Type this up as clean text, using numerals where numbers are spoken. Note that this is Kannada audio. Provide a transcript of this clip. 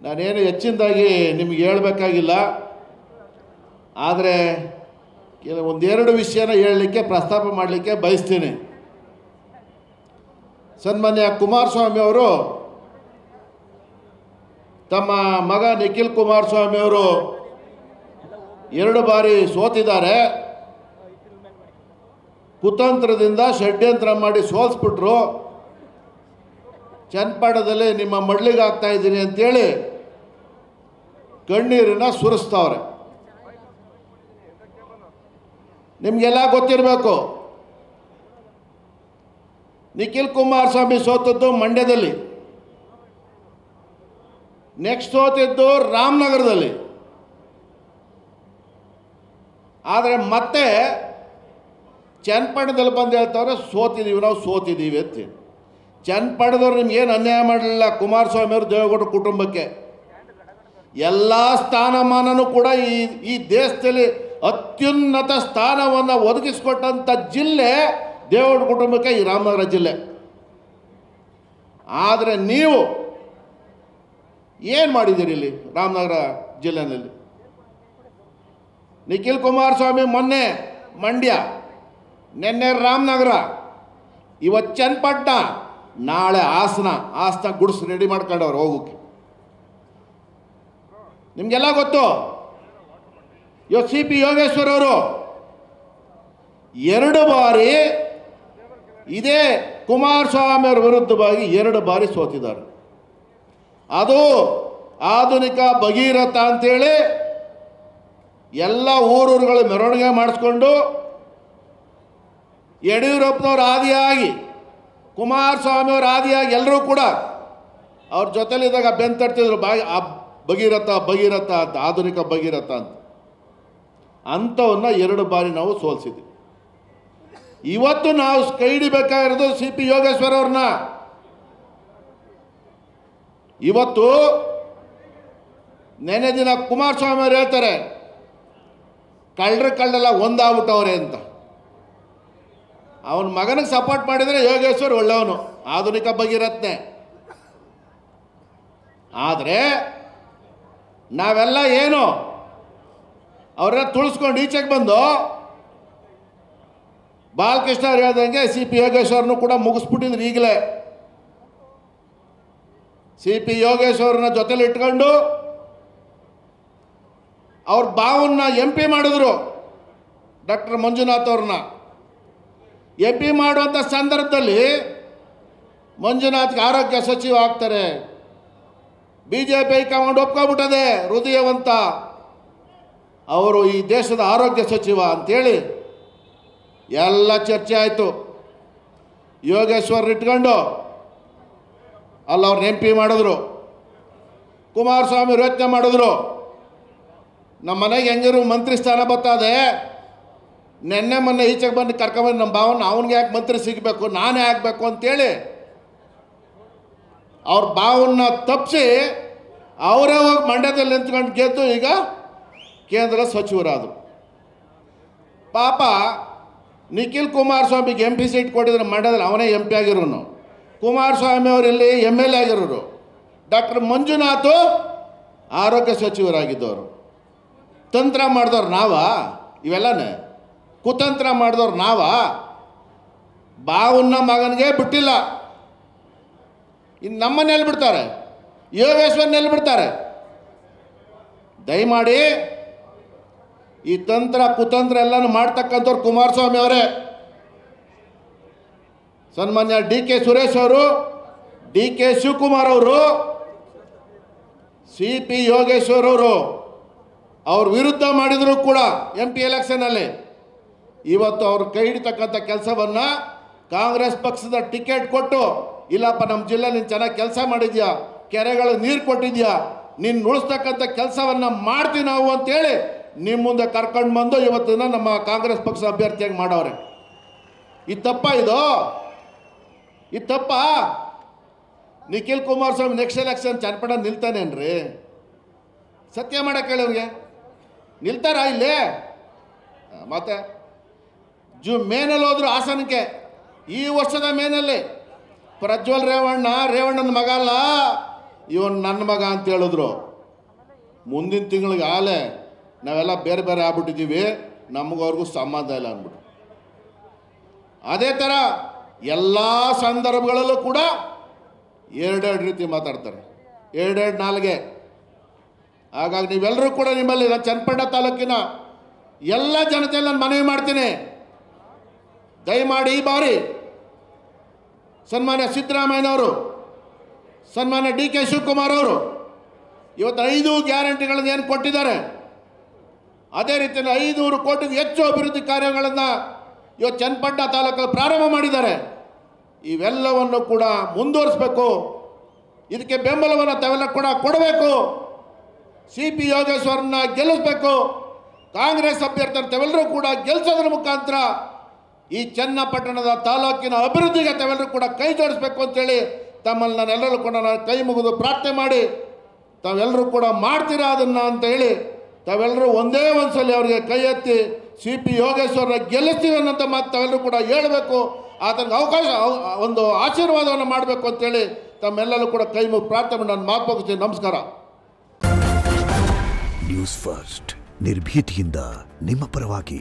ನಾನೇನು ಹೆಚ್ಚಿನದಾಗಿ ನಿಮಗೆ ಹೇಳಬೇಕಾಗಿಲ್ಲ. ಆದರೆ ಒಂದೆರಡು ವಿಷಯನ ಹೇಳಲಿಕ್ಕೆ ಪ್ರಸ್ತಾಪ ಮಾಡಲಿಕ್ಕೆ ಬಯಸ್ತೀನಿ. ಸನ್ಮಾನ್ಯ ಕುಮಾರಸ್ವಾಮಿ ಅವರು ತಮ್ಮ ಮಗ ನಿಖಿಲ್ ಕುಮಾರಸ್ವಾಮಿ ಅವರು 2 ಬಾರಿ ಸೋತಿದ್ದಾರೆ. ಕುತಂತ್ರದಿಂದ ಷಡ್ಯಂತ್ರ ಮಾಡಿ ಸೋಲಿಸ್ಬಿಟ್ರು. ಚನ್ನಪಟ್ಟಣದಲ್ಲಿ ನಿಮ್ಮ ಮಡ್ಲಿಗೆ ಆಗ್ತಾ ಇದ್ದೀನಿ ಅಂತೇಳಿ ಕಣ್ಣೀರನ್ನ ಸುರಿಸ್ತವ್ರೆ. ನಿಮಗೆಲ್ಲ ಗೊತ್ತಿರಬೇಕು, ನಿಖಿಲ್ ಕುಮಾರಸ್ವಾಮಿ ಸೋತದ್ದು ಮಂಡ್ಯದಲ್ಲಿ, ನೆಕ್ಸ್ಟ್ ಸೋತಿದ್ದು ರಾಮನಗರದಲ್ಲಿ. ಆದರೆ ಮತ್ತೆ ಚನ್ನಪಟ್ಟಣದಲ್ಲಿ ಬಂದು ಹೇಳ್ತವ್ರೆ ನಾವು ಸೋತಿದ್ದೀವಿ ಅಂತ. ಚನ್ನಪಟ್ಟಣದವ್ರು ನಿಮ್ಗೇನು ಅನ್ಯಾಯ ಮಾಡಲಿಲ್ಲ ಕುಮಾರಸ್ವಾಮಿ ಅವರು, ದೇವೇಗೌಡರ ಕುಟುಂಬಕ್ಕೆ ಎಲ್ಲ ಸ್ಥಾನಮಾನನೂ ಕೂಡ ಈ ದೇಶದಲ್ಲಿ ಅತ್ಯುನ್ನತ ಸ್ಥಾನವನ್ನು ಒದಗಿಸಿಕೊಟ್ಟಂಥ ಜಿಲ್ಲೆ ದೇವೇಗೌಡರ ಕುಟುಂಬಕ್ಕೆ ಈ ರಾಮನಗರ ಜಿಲ್ಲೆ. ಆದರೆ ನೀವು ಏನು ಮಾಡಿದ್ದೀರಿ ಇಲ್ಲಿ ರಾಮನಗರ ಜಿಲ್ಲೆಯಲ್ಲಿ? ನಿಖಿಲ್ ಕುಮಾರಸ್ವಾಮಿ ಮೊನ್ನೆ ಮಂಡ್ಯ, ನಿನ್ನೆ ರಾಮನಗರ, ಇವತ್ತು ಚನ್ನಪಟ್ಟಣ, ನಾಳೆ ಹಾಸನ ಗುಡ್ಸ್ ರೆಡಿ ಮಾಡ್ಕೊಂಡವ್ರು ಹೋಗೋಕ್ಕೆ. ನಿಮಗೆಲ್ಲ ಗೊತ್ತು. ಇವತ್ತು CP ಯೋಗೇಶ್ವರ್ ಅವರು 2 ಬಾರಿ ಇದೇ ಕುಮಾರಸ್ವಾಮಿ ಅವರ ವಿರುದ್ಧವಾಗಿ 2 ಬಾರಿ ಸೋತಿದ್ದಾರೆ. ಅದು ಆಧುನಿಕ ಭಗೀರಥ ಅಂತೇಳಿ ಎಲ್ಲ ಊರುಗಳು ಮೆರವಣಿಗೆ ಮಾಡಿಸ್ಕೊಂಡು ಯಡಿಯೂರಪ್ಪನವ್ರ ಆದಿಯಾಗಿ, ಕುಮಾರಸ್ವಾಮಿಯವ್ರ ಆದಿಯಾಗಿ ಎಲ್ಲರೂ ಕೂಡ ಅವ್ರ ಜೊತೆಲಿದ್ದಾಗ ಬೆಂತಡ್ತಿದ್ರು ಭಗೀರಥ ಅಂತ, ಆಧುನಿಕ ಭಗೀರಥ ಅಂತ. ಅಂಥವನ್ನ 2 ಬಾರಿ ನಾವು ಸೋಲಿಸಿದ್ವಿ. ಇವತ್ತು ನಾವು ಕೈ ಹಿಡಿಬೇಕಾಗಿರೋದು CP ಯೋಗೇಶ್ವರ್ ಅವ್ರನ್ನ. ಇವತ್ತು ನೆನೆ ದಿನ ಕುಮಾರಸ್ವಾಮಿ ಅವರು ಹೇಳ್ತಾರೆ ಕಳ್ಳರೆಲ್ಲ ಒಂದಾಗ್ಬಿಟ್ಟವ್ರೆ ಅಂತ. ಅವನ ಮಗನಿಗೆ ಸಪೋರ್ಟ್ ಮಾಡಿದರೆ ಯೋಗೇಶ್ವರ್ ಒಳ್ಳೆಯವನು, ಆಧುನಿಕ ಭಗೀರಥನೆ. ಆದರೆ ನಾವೆಲ್ಲ ಏನು ಅವ್ರನ್ನ ತುಳಿಸ್ಕೊಂಡು ಈಚೆಗೆ ಬಂದು ಬಾಲಕೃಷ್ಣ ಅವ್ರು ಹೇಳ್ದಂಗೆ CP ಯೋಗೇಶ್ವರ್ನು ಕೂಡ ಮುಗಿಸ್ಬಿಟ್ಟಿದ್ರು. ಈಗಲೇ CP ಯೋಗೇಶ್ವರನ ಜೊತೆಲಿ ಇಟ್ಕೊಂಡು ಅವ್ರ ಬಾವನ್ನ MP ಮಾಡಿದ್ರು. ಡಾಕ್ಟರ್ ಮಂಜುನಾಥ್ ಅವ್ರನ್ನ MP ಮಾಡುವಂಥ ಸಂದರ್ಭದಲ್ಲಿ ಮಂಜುನಾಥ್ಗೆ ಆರೋಗ್ಯ ಸಚಿವ ಆಗ್ತಾರೆ. BJP ಹೈಕಮಾಂಡ್ ಒಪ್ಕೊಬಿಟ್ಟದೆ, ಹೃದಯವಂತ ಅವರು ಈ ದೇಶದ ಆರೋಗ್ಯ ಸಚಿವ ಅಂಥೇಳಿ ಎಲ್ಲ ಚರ್ಚೆ ಆಯಿತು. ಯೋಗೇಶ್ವರ್ ಇಟ್ಕೊಂಡು ಅಲ್ಲಿ ಅವ್ರನ್ನ MP ಮಾಡಿದ್ರು. ಕುಮಾರಸ್ವಾಮಿ ಯೋಚನೆ ಮಾಡಿದ್ರು, ನಮ್ಮ ಮನೆಗೆ ಹೆಂಗಿರು ಮಂತ್ರಿ ಸ್ಥಾನ ಬರ್ತದೆ, ನೆನ್ನೆ ಮೊನ್ನೆ ಈಚೆಗೆ ಬಂದು ಕರ್ಕೊಂಬಂದು ನಮ್ಮ ಭಾವನ ಅವನಿಗೆ ಯಾಕೆ ಮಂತ್ರಿ ಸಿಗಬೇಕು, ನಾನೇ ಆಗಬೇಕು ಅಂತೇಳಿ ಅವ್ರ ಭಾವನ್ನ ತಪ್ಪಿಸಿ ಅವರೇ ಹೋಗಿ ಮಂಡ್ಯದಲ್ಲಿ ನಿಂತ್ಕೊಂಡು ಗೆದ್ದು ಈಗ ಕೇಂದ್ರ ಸಚಿವರಾದರು. ಪಾಪ ನಿಖಿಲ್ ಕುಮಾರಸ್ವಾಮಿಗೆ MP ಸೀಟ್ ಕೊಟ್ಟಿದ್ರೆ ಮಂಡ್ಯದಲ್ಲಿ ಅವನೇ MP ಆಗಿರೋನು. ಕುಮಾರಸ್ವಾಮಿ ಅವರು ಇಲ್ಲಿ MLA ಆಗಿರೋರು. ಡಾಕ್ಟರ್ ಮಂಜುನಾಥ್ ಆರೋಗ್ಯ ಸಚಿವರಾಗಿದ್ದವರು. ತಂತ್ರ ಮಾಡಿದವ್ರು ನಾವಾ? ಇವೆಲ್ಲನೇ ಕುತಂತ್ರ ಮಾಡಿದವ್ರು ನಾವಾ? ಬಾವನ್ನ ಮಗನಿಗೆ ಬಿಟ್ಟಿಲ್ಲ, ಇನ್ನು ನಮ್ಮನ್ನೆಲ್ಲಿ ಬಿಡ್ತಾರೆ? ಯೋಗೇಶ್ವರನ್ನೆಲ್ಲಿ ಬಿಡ್ತಾರೆ? ದಯಮಾಡಿ ಈ ತಂತ್ರ ಕುತಂತ್ರ ಎಲ್ಲನೂ ಮಾಡ್ತಕ್ಕಂಥವ್ರು ಕುಮಾರಸ್ವಾಮಿ ಅವರೇ. ಸನ್ಮಾನ್ಯ DK ಸುರೇಶ್ ಅವರು, DK ಶಿವಕುಮಾರ್ ಅವರು, CP ಯೋಗೇಶ್ವರ್ ಅವರು ಅವ್ರ ವಿರುದ್ಧ ಮಾಡಿದ್ರು ಕೂಡ MP ಎಲೆಕ್ಷನಲ್ಲಿ. ಇವತ್ತು ಅವ್ರು ಕೈ ಹಿಡಿತಕ್ಕಂಥ ಕೆಲಸವನ್ನು ಕಾಂಗ್ರೆಸ್ ಪಕ್ಷದ ಟಿಕೆಟ್ ಕೊಟ್ಟು, ಇಲ್ಲಪ್ಪ ನಮ್ಮ ಜಿಲ್ಲೆ ನೀನು ಚೆನ್ನಾಗಿ ಕೆಲಸ ಮಾಡಿದ್ಯಾ, ಕೆರೆಗಳು ನೀರು ಕೊಟ್ಟಿದ್ಯಾ, ನೀನು ಉಳಿಸ್ತಕ್ಕಂಥ ಕೆಲಸವನ್ನು ಮಾಡ್ತೀವಿ ನಾವು ಅಂತೇಳಿ ನಿಮ್ಮ ಮುಂದೆ ಕರ್ಕೊಂಡು ಬಂದು ಇವತ್ತಿನ ನಮ್ಮ ಕಾಂಗ್ರೆಸ್ ಪಕ್ಷ ಅಭ್ಯರ್ಥಿಯಾಗಿ ಮಾಡವ್ರೆ. ಇದು ತಪ್ಪ? ಇದು ತಪ್ಪ? ನಿಖಿಲ್ ಕುಮಾರಸ್ವಾಮಿ ನೆಕ್ಸ್ಟ್ ಎಲೆಕ್ಷನ್ ಚನ್ನಪಟ್ಟಣ ನಿಲ್ತಾನೇನ್ರಿ? ಸತ್ಯ ಮಾಡಕ್ಕೆ ಹೇಳೋರಿಗೆ ನಿಲ್ತಾರ ಇಲ್ಲಿ? ಮತ್ತೆ ಮೇನಲ್ಲಿ ಹೋದ್ರು ಹಾಸನಕ್ಕೆ. ಈ ವರ್ಷದ ಮೇನಲ್ಲಿ ಪ್ರಜ್ವಲ್ ರೇವಣ್ಣನ ಮಗ ಅಲ್ಲ, ಇವನು ನನ್ನ ಮಗ ಅಂತ ಹೇಳಿದ್ರು. ಮುಂದಿನ ತಿಂಗಳಿಗೆ ಆಲೆ ನಾವೆಲ್ಲ ಬೇರೆ ಬೇರೆ ಆಗ್ಬಿಟ್ಟಿದ್ದೀವಿ, ನಮಗವ್ರಿಗೂ ಸಂಬಂಧ ಇಲ್ಲ ಅಂದ್ಬಿಟ್ಟು. ಅದೇ ಥರ ಎಲ್ಲ ಸಂದರ್ಭಗಳಲ್ಲೂ ಕೂಡ ಎರಡೆರಡು ರೀತಿ ಮಾತಾಡ್ತಾರೆ, ಎರಡೆರಡು ನಾಲ್ಗೆ. ಹಾಗಾಗಿ ನೀವೆಲ್ಲರೂ ಕೂಡ ನಿಮ್ಮಲ್ಲಿ ಚನ್ನಪಟ್ಟಣ ತಾಲೂಕಿನ ಎಲ್ಲ ಜನತೆಯಲ್ಲಿ ನಾನು ಮನವಿ ಮಾಡ್ತೀನಿ, ದಯಮಾಡಿ ಈ ಬಾರಿ ಸನ್ಮಾನ್ಯ ಸಿದ್ದರಾಮಯ್ಯನವರು, ಸನ್ಮಾನ್ಯ ಡಿ ಕೆ ಶಿವಕುಮಾರ್ ಅವರು ಇವತ್ತು 5 ಗ್ಯಾರಂಟಿಗಳನ್ನು ಏನು ಕೊಟ್ಟಿದ್ದಾರೆ, ಅದೇ ರೀತಿಯಲ್ಲಿ 500 ಕೋಟಿಗೂ ಹೆಚ್ಚು ಅಭಿವೃದ್ಧಿ ಕಾರ್ಯಗಳನ್ನು ಇವತ್ತು ಚನ್ನಪಟ್ಟಣ ತಾಲೂಕಲ್ಲಿ ಪ್ರಾರಂಭ ಮಾಡಿದ್ದಾರೆ. ಇವೆಲ್ಲವನ್ನು ಕೂಡ ಮುಂದುವರಿಸಬೇಕು, ಇದಕ್ಕೆ ಬೆಂಬಲವನ್ನು ತಾವೆಲ್ಲ ಕೂಡ ಕೊಡಬೇಕು. CP ಯೋಗೇಶ್ವರನ್ನ ಗೆಲ್ಲಿಸಬೇಕು. ಕಾಂಗ್ರೆಸ್ ಅಭ್ಯರ್ಥಿ ತಾವೆಲ್ಲರೂ ಕೂಡ ಗೆಲ್ಲಿಸೋದ್ರ ಮುಖಾಂತರ ಈ ಚನ್ನಪಟ್ಟಣದ ತಾಲೂಕಿನ ಅಭಿವೃದ್ಧಿಗೆ ತಾವೆಲ್ಲರೂ ಕೂಡ ಕೈ ಜೋಡಿಸ್ಬೇಕು ಅಂತೇಳಿ ತಮ್ಮಲ್ಲಿ ನಾನೆಲ್ಲರೂ ಕೂಡ ನಾನು ಕೈ ಮುಗಿದು ಪ್ರಾರ್ಥನೆ ಮಾಡಿ, ತಾವೆಲ್ಲರೂ ಕೂಡ ಮಾಡ್ತೀರಾ ಅದನ್ನು ಅಂತ ಹೇಳಿ ತಾವೆಲ್ಲರೂ ಒಂದೇ ಒಂದ್ಸಲಿ ಅವರಿಗೆ ಕೈ ಎತ್ತಿ CP ಯೋಗೇಶ್ವರನ ಗೆಲ್ಲಿಸ್ತೀವಿ ಅನ್ನೋಂಥ ಮಾತು ತಾವೆಲ್ಲರೂ ಕೂಡ ಹೇಳಬೇಕು. ಆತನಿಗೆ ಅವಕಾಶ, ಒಂದು ಆಶೀರ್ವಾದವನ್ನು ಮಾಡಬೇಕು ಅಂತೇಳಿ ತಮ್ಮೆಲ್ಲರೂ ಕೂಡ ಕೈ ಮುಗಿ ಪ್ರಾರ್ಥನೆ ಮಾಡಿ ನಾನು ಮಾತು ಮುಗಿಸ್ತೀನಿ. ನಮಸ್ಕಾರ. ನ್ಯೂಸ್ ಫಸ್ಟ್, ನಿರ್ಭೀತಿಯಿಂದ ನಿಮ್ಮ ಪರವಾಗಿ.